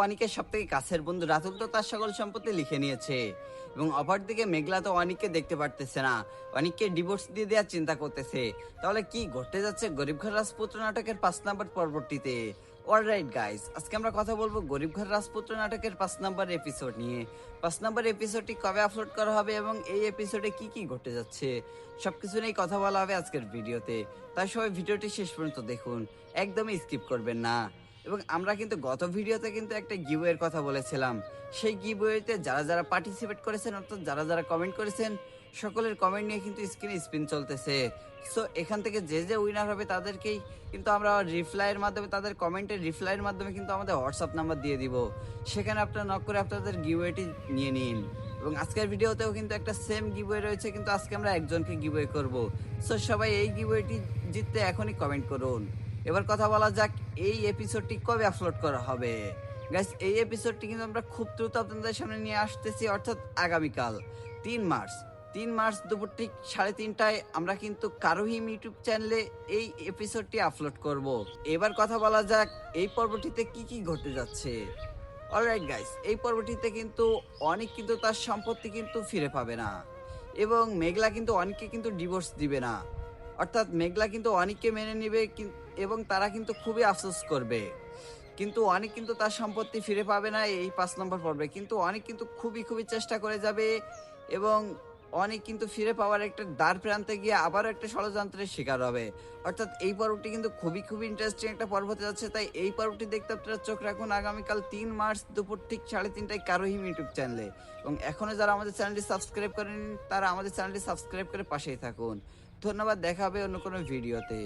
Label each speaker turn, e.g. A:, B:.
A: অনিকের সবথেকে কাছের বন্ধু রাতুল তো তার সকল সম্পত্তি লিখে নিয়েছে এবং অপরদিকে মেঘলা তো অনিককে দেখতে পারতেছে না, অনিককে ডিভোর্স দিয়ে দেওয়ার চিন্তা করতেছে। তাহলে কি ঘটতে যাচ্ছে গরিব ঘর রাজপুত্র নাটকের 5 নম্বর পর্বটিতে? অলরাইট গাইস, আজকে আমরা কথা বলবো গরিব ঘর রাজপুত্র নাটকের 5 নম্বর এপিসোড নিয়ে। 5 নম্বর এপিসোডটি কবে আপলোড করা হবে এবং এই এপিসোডে কি কি ঘটে যাচ্ছে সবকিছু নিয়ে কথা বলা হবে আজকের ভিডিওতে। তাই সবাই ভিডিওটি শেষ পর্যন্ত দেখুন, একদমই স্কিপ করবেন না। এবং আমরা কিন্তু গত ভিডিওতে কিন্তু একটা গিভওয়ের কথা বলেছিলাম। সেই গিভওয়েতে যারা যারা পার্টিসিপেট করেছেন, অর্থাৎ যারা যারা কমেন্ট করেছেন, সকলের কমেন্ট নিয়ে কিন্তু স্ক্রিনে স্পিন চলতেছে। সো এখান থেকে যে যে উইনার হবে তাদেরকেই কিন্তু আমরা রিপ্লাইয়ের মাধ্যমে, তাদের কমেন্টের রিপ্লাইয়ের মাধ্যমে কিন্তু আমাদের হোয়াটসঅ্যাপ নাম্বার দিয়ে দিব। সেখানে আপনারা নক করে আপনাদের গিভওয়েটি নিয়ে নিন। এবং আজকের ভিডিওতেও কিন্তু একটা সেম গিভওয়ে রয়েছে, কিন্তু আজকে আমরা একজনকে গিভওয়ে করব। সো সবাই এই গিভওয়েটি জিততে এখনই কমেন্ট করুন। এবার কথা বলা যাক এই এপিসোডটি কবে আপলোড করা হবে। গাইস, এই এপিসোডটি কিন্তু আমরা খুব দ্রুত আপনাদের সামনে নিয়ে আসতেছি, অর্থাৎ আগামীকাল 3 মার্চ। 3 মার্চ দুপুর ঠিক 3:30টায় আমরা কিন্তু কারোহিম ইউটিউব চ্যানেলে এই এপিসোডটি আপলোড করব। এবার কথা বলা যাক এই পর্বটিতে কি কি ঘটে যাচ্ছে। অলরাইট গাইস, এই পর্বটিতে কিন্তু অনেক কিন্তু তার সম্পত্তি কিন্তু ফিরে পাবে না এবং মেঘলা কিন্তু অনেককে কিন্তু ডিভোর্স দিবে না। অর্থাৎ মেঘলা কিন্তু অনেককে মেনে নিবে এবং তারা কিন্তু খুবই আফসোস করবে। কিন্তু অনেক কিন্তু তার সম্পত্তি ফিরে পাবে না এই 5 নম্বর পর্বে, কিন্তু অনেক কিন্তু খুবই খুবই চেষ্টা করে যাবে এবং অনেক কিন্তু ফিরে পাওয়ার একটা দ্বার প্রান্তে গিয়ে আবারও একটা ষড়যন্ত্রের শিকার হবে। অর্থাৎ এই পর্বটি কিন্তু খুবই খুবই ইন্টারেস্টিং একটা পর্ব হতে যাচ্ছে। তাই এই পর্বটি দেখতে আপনারা চোখ রাখুন আগামীকাল 3 মার্চ দুপুর ঠিক 3:30টায় কারোহিম ইউটিউব চ্যানেলে। এবং এখনও যারা আমাদের চ্যানেলটি সাবস্ক্রাইব করেন তারা আমাদের চ্যানেলটি সাবস্ক্রাইব করে পাশেই থাকুন। ধন্যবাদ, দেখা হবে অন্য কোনো ভিডিওতে।